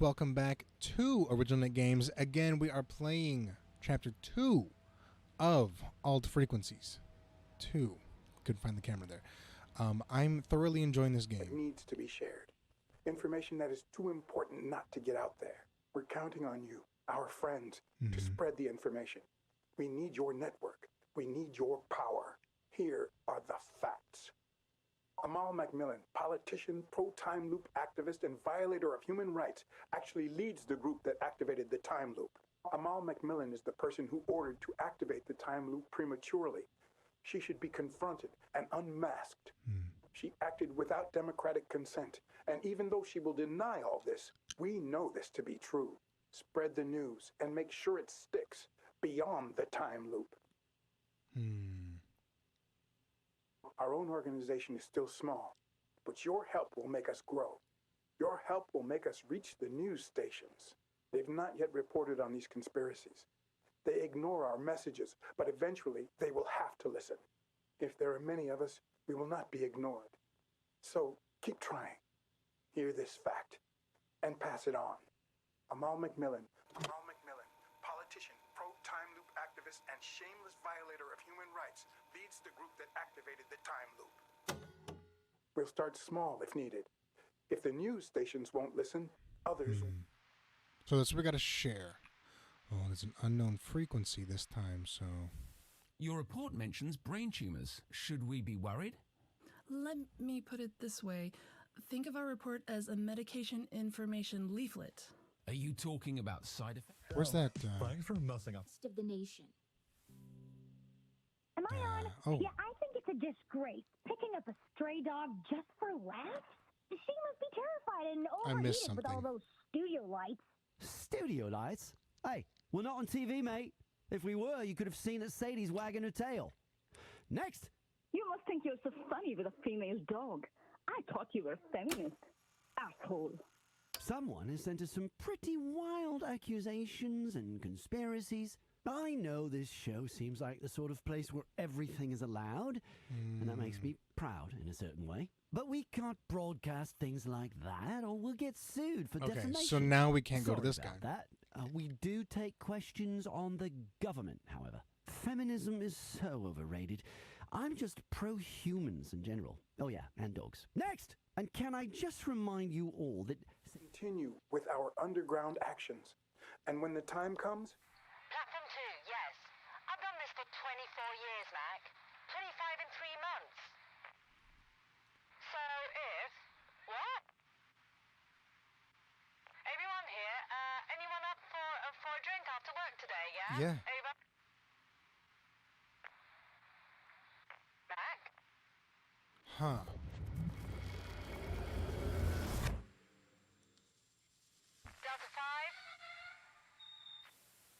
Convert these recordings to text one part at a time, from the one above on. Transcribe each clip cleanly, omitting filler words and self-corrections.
welcome back to Original Net Games. Again, we are playing Chapter 2 of Alt Frequencies. 2. Couldn't find the camera there. I'm thoroughly enjoying this game. It needs to be shared. Information that is too important not to get out there. We're counting on you, our friends, to spread the information. We need your network. We need your power. Here are the facts. Amal Macmillan, politician, pro-time loop activist, and violator of human rights, actually leads the group that activated the time loop. Amal Macmillan is the person who ordered to activate the time loop prematurely. She should be confronted and unmasked. She acted without democratic consent, and even though she will deny all this, we know this to be true. Spread the news and make sure it sticks beyond the time loop. Our own organization is still small, but your help will make us grow. Your help will make us reach the news stations. They've not yet reported on these conspiracies. They ignore our messages, but eventually they will have to listen. If there are many of us, we will not be ignored. So keep trying. Hear this fact and pass it on. Amal Macmillan, politician, pro-time loop activist, and shameless violator of human rights, leads the group that activated the time loop. We'll start small if needed. If the news stations won't listen, others... So that's what we got to share. Oh, there's an unknown frequency this time, so... Your report mentions brain tumors. Should we be worried? Let me put it this way. Think of our report as a medication information leaflet. Are you talking about side effects? Where's that? Thanks for messing up. Of the nation. Am I on? Oh. Yeah, I think it's a disgrace. Picking up a stray dog just for laughs? She must be terrified and I missed overheated with all something. those studio lights. Studio lights? Hey, we're not on TV, mate. If we were, you could have seen that Sadie's wagging her tail. Next! You must think you're so funny with a female dog. I thought you were a feminist. Asshole. Someone has sent us some pretty wild accusations and conspiracies. I know this show seems like the sort of place where everything is allowed, and that makes me proud in a certain way. But we can't broadcast things like that, or we'll get sued for Okay, defamation. so now we can't go to Sorry this guy. about that. We do take questions on the government, however. Feminism is so overrated. I'm just pro-humans in general. Oh yeah, and dogs. Next! And can I just remind you all that... Continue with our underground actions. And when the time comes... Platform 2, yes. I've done this for 24 years, Mac. 25 in 3 months. So if... What? Everyone here, anyone up for a drink after work today, yeah? Yeah. Over. Mac? Huh. Delta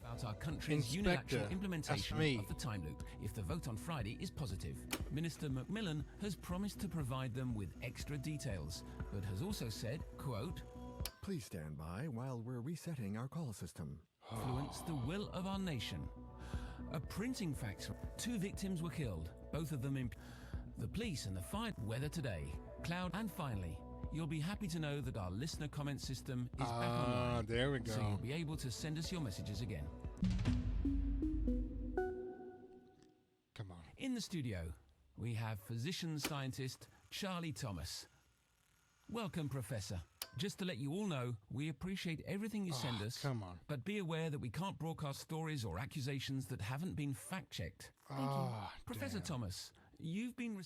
5? About our country's Inspector, unilateral that's implementation me. of the time loop if the vote on Friday is positive. Minister Macmillan has promised to provide them with extra details, but has also said, quote, Please stand by while we're resetting our call system. influence the will of our nation. A printing factory. 2 victims were killed, both of them in... The police and the fire... Weather today. Cloud. And finally, you'll be happy to know that our listener comment system is back online. There we go. So you'll be able to send us your messages again. Come on. In the studio, we have physician-scientist Charlie Thomas. Welcome, Professor. Just to let you all know, we appreciate everything you send us. Come on. But be aware that we can't broadcast stories or accusations that haven't been fact-checked. Professor Thomas, you've been...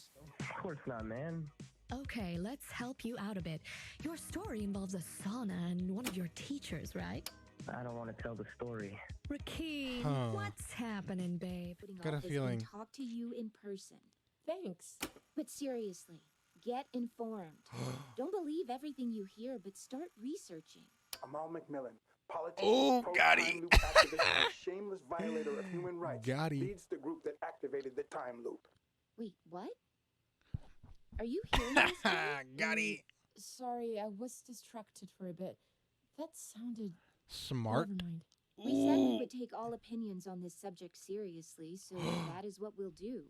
Of course not, man. Okay, let's help you out a bit. Your story involves a sauna and one of your teachers, right? I don't want to tell the story. Rakeem, Huh. what's happening, babe? Got a feeling. Talk to you in person. Thanks. But seriously, get informed. Don't believe everything you hear, but start researching. Amal Macmillan, politician, Oh, got pro-time it. loop activist, and shameless violator of human rights, Got it. leads the group that activated the time loop. Wait, what? Are you hearing this? Got it. Sorry, I was distracted for a bit. That sounded... Smart. Never mind. We said we would take all opinions on this subject seriously, so that is what we'll do.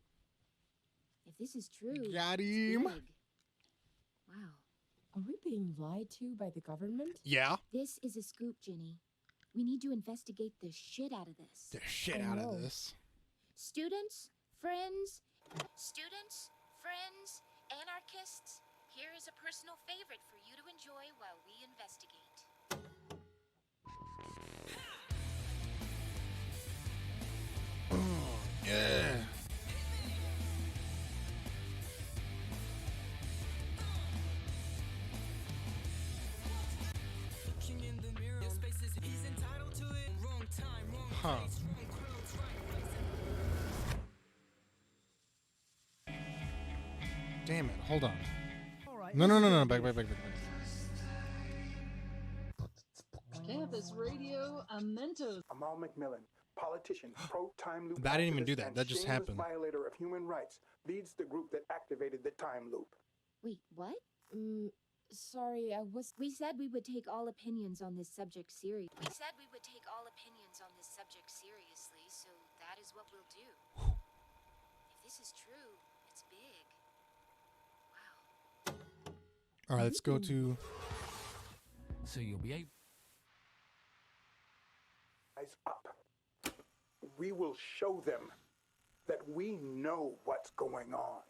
If this is true, Got it's him. big. Wow. Are we being lied to by the government? Yeah. This is a scoop, Ginny. We need to investigate the shit out of this. The shit out of this. Students, friends, anarchists, here is a personal favorite for you to enjoy while we investigate. Yeah. Huh. Damn it. Hold on. No. Back. Campus Radio, Mentos. Amal McMillan, politician, pro-time loop. I didn't even do activist, that. and That just shameless happened. Violator of human rights, leads the group that activated the time loop. Wait, what? Sorry, We said we would take all opinions on this subject seriously. So that is what we'll do. If this is true, it's big. Wow. All right, let's go to. So you'll be able. Eyes up. We will show them that we know what's going on.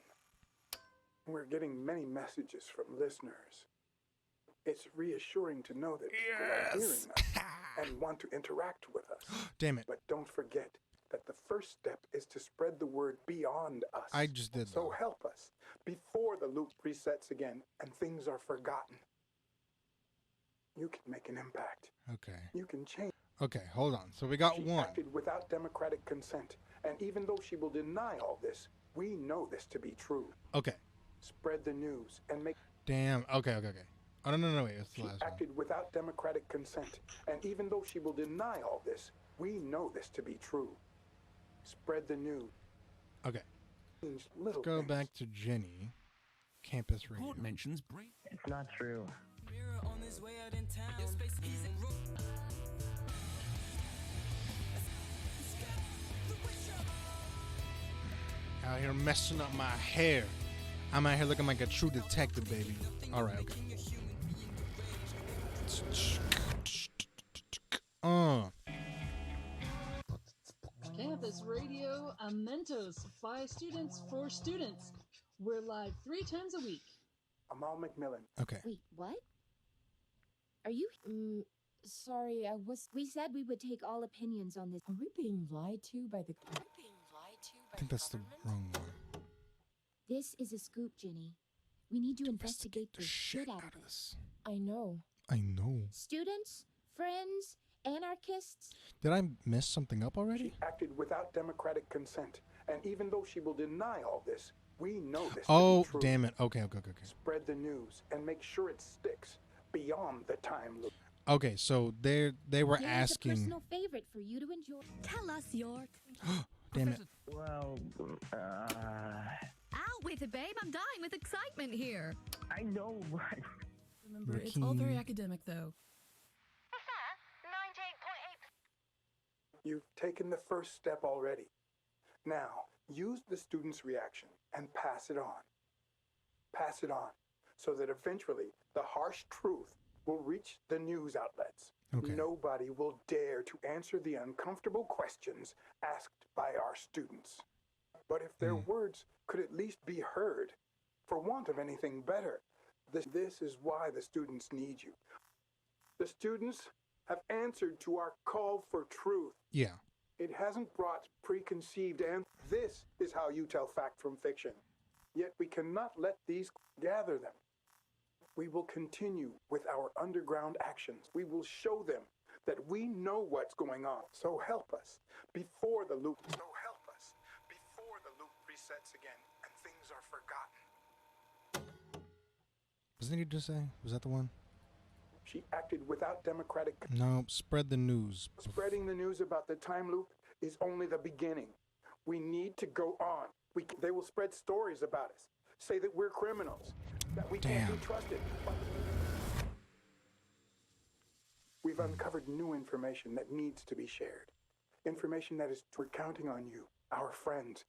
We're getting many messages from listeners. It's reassuring to know that people are hearing us and want to interact with us. Damn it. But don't forget that the first step is to spread the word beyond us. I just did So that. help us before the loop resets again and things are forgotten. You can make an impact. Okay. You can change. Okay, hold on. So we got She one. acted without democratic consent, and even though she will deny all this, we know this to be true. Okay. Spread the news and make. Damn. Okay. Oh, no. Wait. It's the She last one. acted without democratic consent, and even though she will deny all this, we know this to be true. Spread the news. Okay. Let's go back to Jenny. Campus Radio. Report mentions break. It's not true. Out here messing up my hair. I'm out here looking like a true detective, baby. All right, okay. Campus Radio, Mentos by students for students. We're live 3 times a week. Amal McMillan. Okay. Wait, what? Are you? Sorry, We said we would take all opinions on this. Are we being lied to by the? I think that's the wrong one. This is a scoop, Ginny. We need to investigate the shit out of this. I know. Students, friends, anarchists. Did I mess something up already? She acted without democratic consent, and even though she will deny all this, we know this Oh, to be true. damn it. Okay. Spread the news and make sure it sticks beyond the time loop. Okay, so they were Here's asking. a personal favorite for you to enjoy. Tell us your. Damn it. Well, Out with it, babe. I'm dying with excitement here. I know, right? Remember, it's all very academic, though. What's that? 98.8%. You've taken the first step already. Now, use the student's reaction and pass it on. Pass it on so that eventually the harsh truth will reach the news outlets. Okay. Nobody will dare to answer the uncomfortable questions asked by our students. But if their words could at least be heard, for want of anything better, this is why the students need you. The students have answered to our call for truth. Yeah. It hasn't brought preconceived, and this is how you tell fact from fiction. Yet we cannot let these gather them. We will continue with our underground actions. We will show them that we know what's going on. So help us before the loop. Resets again and things are forgotten. Wasn't he just say? Was that the one? She acted without democratic. No, spread the news. Spreading the news about the time loop is only the beginning. We need to go on. They will spread stories about us, say that we're criminals, that we can't be trusted. We've uncovered new information that needs to be shared. Information that is, we're counting on you, our friends,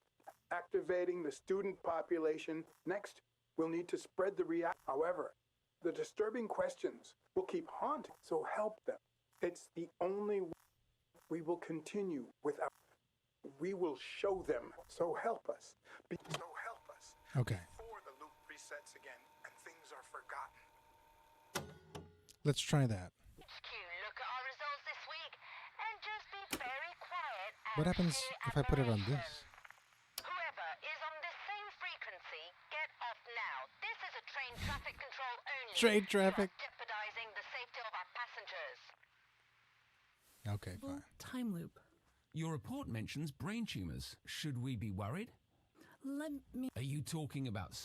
activating the student population. Next, we'll need to spread the However, The disturbing questions will keep haunting, so help them. It's the only way we will continue without. We will show them, so help us. So help us. Okay. Before the loop resets again and things are forgotten. Let's try that. HQ, look at our results this week and just be very quiet. What happens if I put it on this? Whoever is on this same frequency, get off now. This is a train traffic control only. Train traffic. You are jeopardizing the safety of our passengers. Okay, Well, fine. time loop. Your report mentions brain tumors. Should we be worried? Let me. Are you talking about...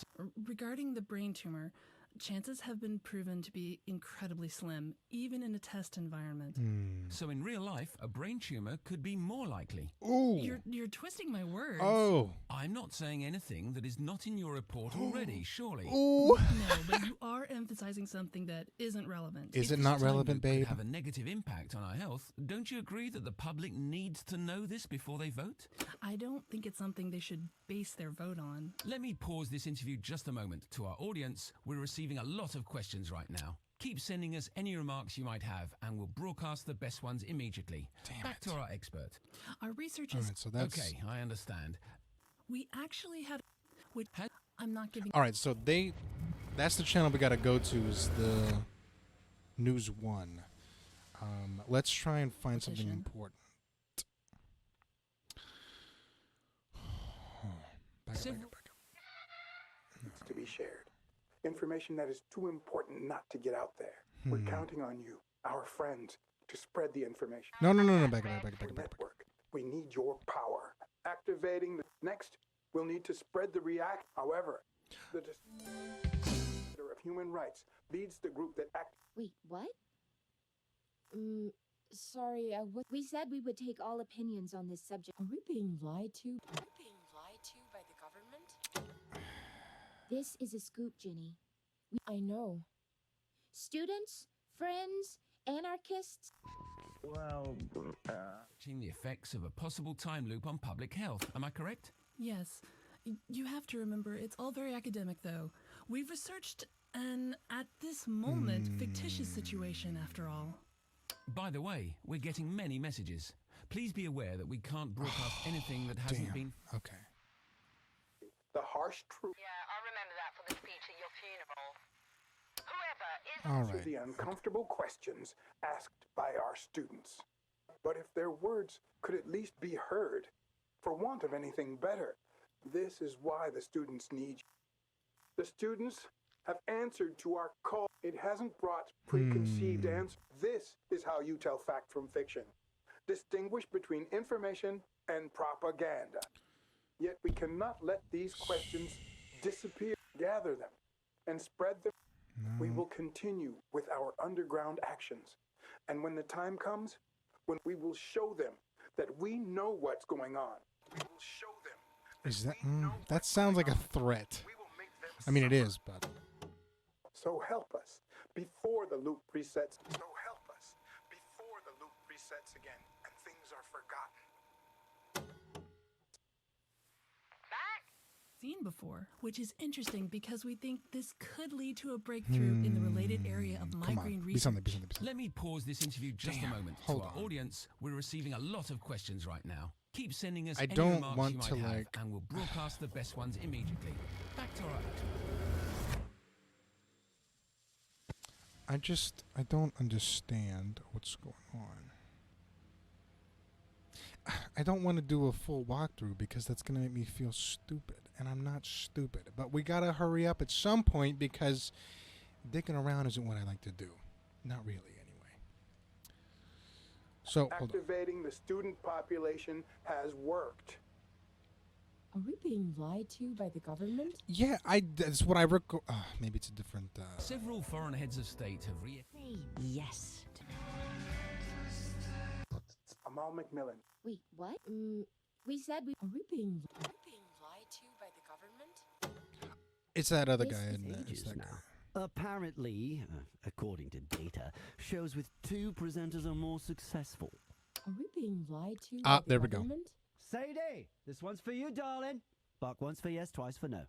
Regarding the brain tumor, chances have been proven to be incredibly slim, even in a test environment. So in real life, a brain tumor could be more likely. Ooh. You're twisting my words. Oh. I'm not saying anything that is not in your report already, surely. Ooh. No, but you are emphasizing something that isn't relevant. Is If it not this time relevant, loop could babe? have a negative impact on our health, don't you agree that the public needs to know this before they vote? I don't think it's something they should base their vote on. Let me pause this interview just a moment. To our audience, we're receiving a lot of questions right now. Keep sending us any remarks you might have, and we'll broadcast the best ones immediately. Back to our expert. Our research All is. right, so that's Okay, I understand. We actually have. Which I'm not giving. All right, so that's the channel we got to go to is the News One. Let's try and find something Petition. important. Back up. Needs to be shared. Information that is too important not to get out there. We're counting on you, our friends, to spread the information. No, back up. Network. We need your power. Activating the next, we'll need to spread the react. However, the Director of Human Rights leads the group that act. Wait, what? Sorry, what? We said we would take all opinions on this subject. Are we being lied to? Are we being lied to by the government? This is a scoop, Ginny. I know. Students, friends, anarchists. Well, Watching the effects of a possible time loop on public health. Am I correct? Yes. You have to remember, it's all very academic, though. We've researched an, at this moment, fictitious situation, after all. By the way, we're getting many messages. Please be aware that we can't broadcast anything that hasn't been... Okay. The harsh truth. Yeah, I'll remember that for the speech at your funeral. Whoever is All Answer right. the uncomfortable questions asked by our students. But if their words could at least be heard, for want of anything better, this is why the students need you. The students have answered to our call. It hasn't brought preconceived answers. This is how you tell fact from fiction. Distinguish between information and propaganda. Yet we cannot let these questions disappear. Gather them and spread them. We will continue with our underground actions. And when the time comes, when we will show them that we know what's going on. We will show them. Is that that sounds like a threat? I mean, it is, but So help us before the loop resets. So help us before the loop resets again and things are forgotten. Seen before, which is interesting because we think this could lead to a breakthrough in the related area of migraine research. Let me pause this interview just a moment. Hold to our on. audience, we're receiving a lot of questions right now. Keep sending us I any don't remarks want you might to, have, like- and we'll broadcast the best ones immediately. Back to our expert. I don't understand what's going on. I don't want to do a full walkthrough because that's going to make me feel stupid, and I'm not stupid. But we got to hurry up at some point because dicking around isn't what I like to do. Not really, anyway. So, hold on. Activating the student population has worked. Are we being lied to by the government? Yeah, that's what I record. Maybe it's a different. Several foreign heads of state have Yes. Amal Macmillan. Wait, what? We said we. Are we being lied to by the government? It's that other This guy. is In it's ages that now. guy. Apparently, according to data, shows with 2 presenters are more successful. Are we being lied to by the There we go. government? Sadie, this one's for you, darling. Bark once for yes, twice for no.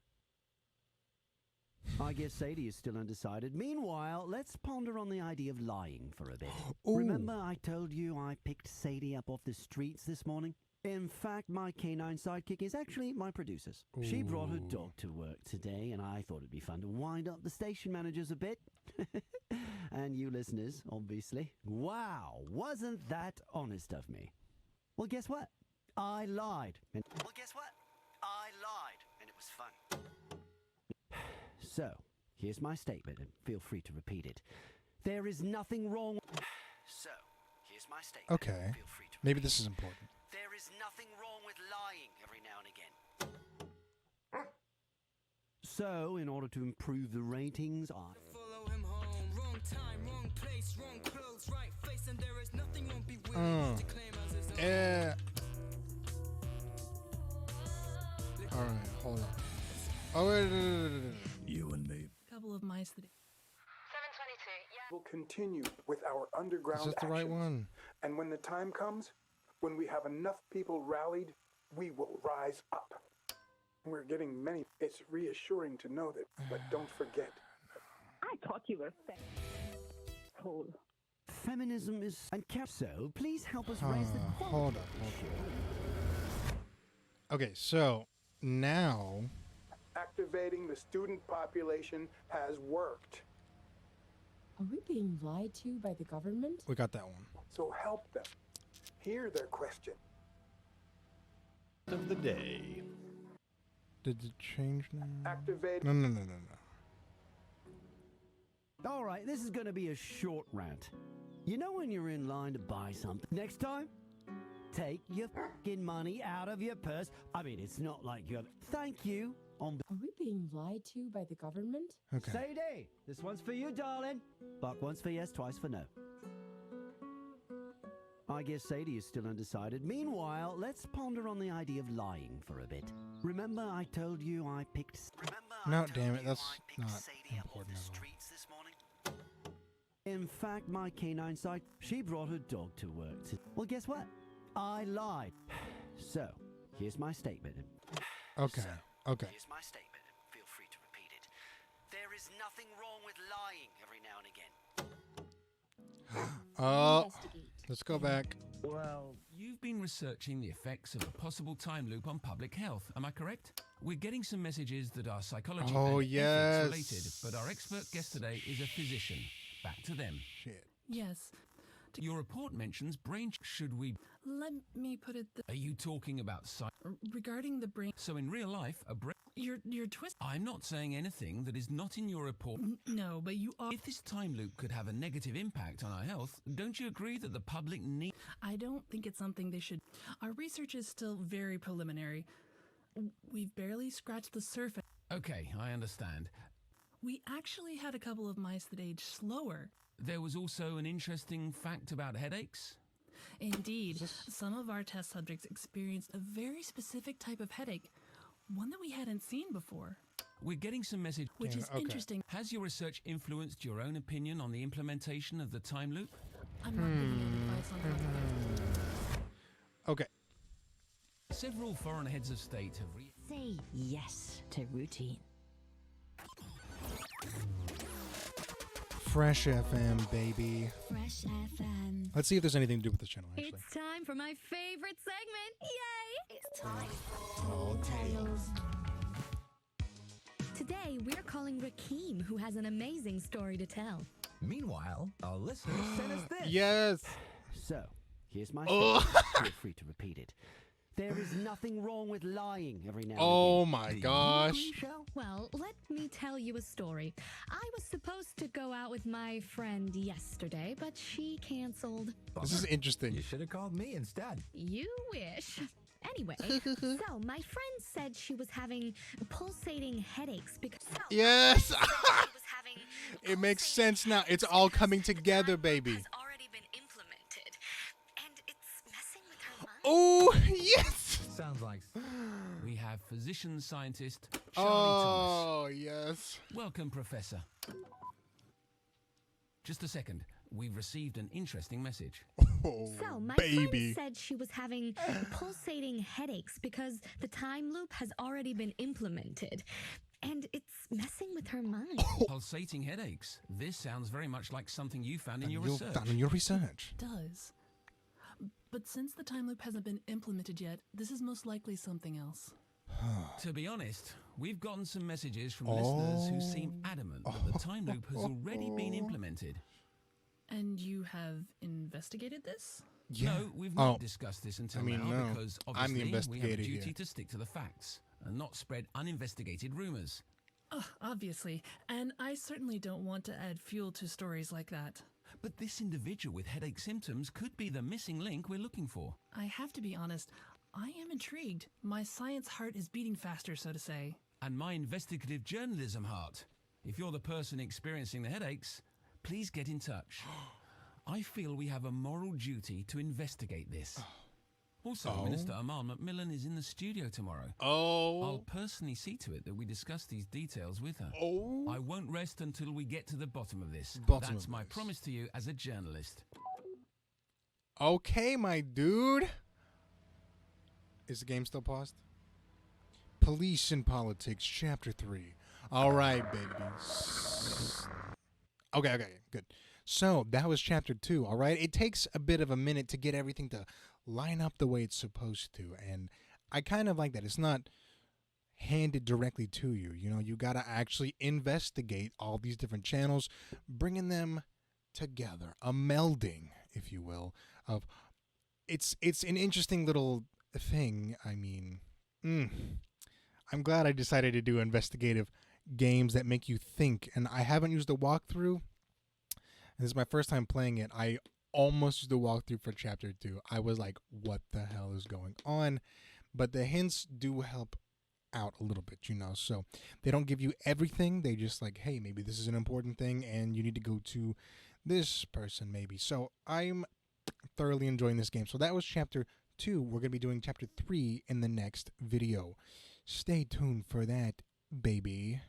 I guess Sadie is still undecided. Meanwhile, let's ponder on the idea of lying for a bit. Ooh. Remember I told you I picked Sadie up off the streets this morning? In fact, my canine sidekick is actually my producer's. She brought her dog to work today, and I thought it'd be fun to wind up the station managers a bit. And you listeners, obviously. Wow, wasn't that honest of me? Well, guess what? I lied. And it was fun. So, here's my statement, and feel free to repeat it. There is nothing wrong. So, here's my statement. Okay. Feel free to Maybe this is important. There is nothing wrong with lying every now and again. So, in order to improve the ratings, Follow him home. Wrong time, wrong place, wrong clothes, right face, and there is nothing wrong be willing to claim us as Yeah. All right, hold on. Oh, wait. You and me. Couple of mice that. 722, yeah. We'll continue with our underground Is this the right actions. one? And when the time comes, when we have enough people rallied, we will rise up. We're getting many. It's reassuring to know that, but don't forget. I thought you were cool. feminism is... And so, please help us raise the quality. Hold up. Okay, so now... Activating the student population has worked. Are we being lied to by the government? We got that one. So help them. Hear their question. Of the day. Did it change now? Activate. No. All right, this is going to be a short rant. You know when you're in line to buy something? Next time, take your fucking money out of your purse. I mean, it's not like you have... Thank you. Are we being lied to by the government? Okay. Sadie, this one's for you, darling. Buck once for yes, twice for no. I guess Sadie is still undecided. Meanwhile, let's ponder on the idea of lying for a bit. Remember I told you I picked... No, damn it, that's not important at all. In fact, my canine side, she brought her dog to work. Well, guess what? I lied. So, here's my statement. Okay, okay. Here's my statement, and feel free to repeat it. There is nothing wrong with lying every now and again. Oh, let's go back. Well, you've been researching the effects of a possible time loop on public health, am I correct? We're getting some messages that are psychology and ethics related, but our expert guest today is a physician. Back to them. Shit. Yes. Your report mentions brain. Should we? Let me put it. Are you talking about regarding the brain? So in real life, a brain. You're twist. I'm not saying anything that is not in your report. No, but you are. If this time loop could have a negative impact on our health, don't you agree that the public need? I don't think it's something they should. Our research is still very preliminary. We've barely scratched the surface. Okay, I understand. We actually had a couple of mice that aged slower. There was also an interesting fact about headaches. Indeed, some of our test subjects experienced a very specific type of headache, one that we hadn't seen before. We're getting some message, which is interesting. Has your research influenced your own opinion on the implementation of the time loop? I'm not giving any advice on that. Okay. Several foreign heads of state have say yes to routine. Fresh FM, baby. Fresh FM. Let's see if there's anything to do with this channel, actually. It's time for my favorite segment. Yay! It's time for Tales. Today, we're calling Rakeem, who has an amazing story to tell. Meanwhile, our listeners sent us this. Yes. So, here's my statement. Feel free to repeat it. There is nothing wrong with lying every now and again. Oh my gosh. Well, let me tell you a story. I was supposed to go out with my friend yesterday, but she canceled. This is interesting. You should have called me instead. You wish. Anyway, so my friend said she was having pulsating headaches because... Yes! It makes sense now. It's all coming together, baby. Oh, yes! Sounds like... We have physician scientist Charlie Thomas. Yes. Welcome, Professor. Just a second. We've received an interesting message. Oh, so, my friend said she was having pulsating headaches because the time loop has already been implemented. And it's messing with her mind. Pulsating headaches. This sounds very much like something you found in your You research. found in your research. It does. But since the time loop hasn't been implemented yet, this is most likely something else. To be honest, we've gotten some messages from listeners who seem adamant that the time loop has already been implemented. And you have investigated this? Yeah. No, we've not discussed this until now no. because I'm the obviously we have a investigator duty here. to stick to the facts and not spread uninvestigated rumors. Obviously. And I certainly don't want to add fuel to stories like that. But this individual with headache symptoms could be the missing link we're looking for. I have to be honest, I am intrigued. My science heart is beating faster, so to say. And my investigative journalism heart. If you're the person experiencing the headaches, please get in touch. I feel we have a moral duty to investigate this. Also, Minister Amal Macmillan is in the studio tomorrow. I'll personally see to it that we discuss these details with her. I won't rest until we get to the bottom of this. That's my promise to you as a journalist. Okay, my dude. Is the game still paused? Police and Politics, Chapter 3. All right, baby. Okay, good. So, that was Chapter 2, all right? It takes a bit of a minute to get everything to line up the way it's supposed to, and I kind of like that. It's not handed directly to you. You know, you got to actually investigate all these different channels, bringing them together, a melding, if you will, of it's an interesting little thing. I mean, I'm glad I decided to do investigative games that make you think, and I haven't used a walkthrough. This is my first time playing it. I almost used a walkthrough for Chapter 2. I was like, what the hell is going on? But the hints do help out a little bit, you know. So they don't give you everything. They just like, hey, maybe this is an important thing and you need to go to this person maybe. So I'm thoroughly enjoying this game. So that was Chapter 2. We're going to be doing Chapter 3 in the next video. Stay tuned for that, baby.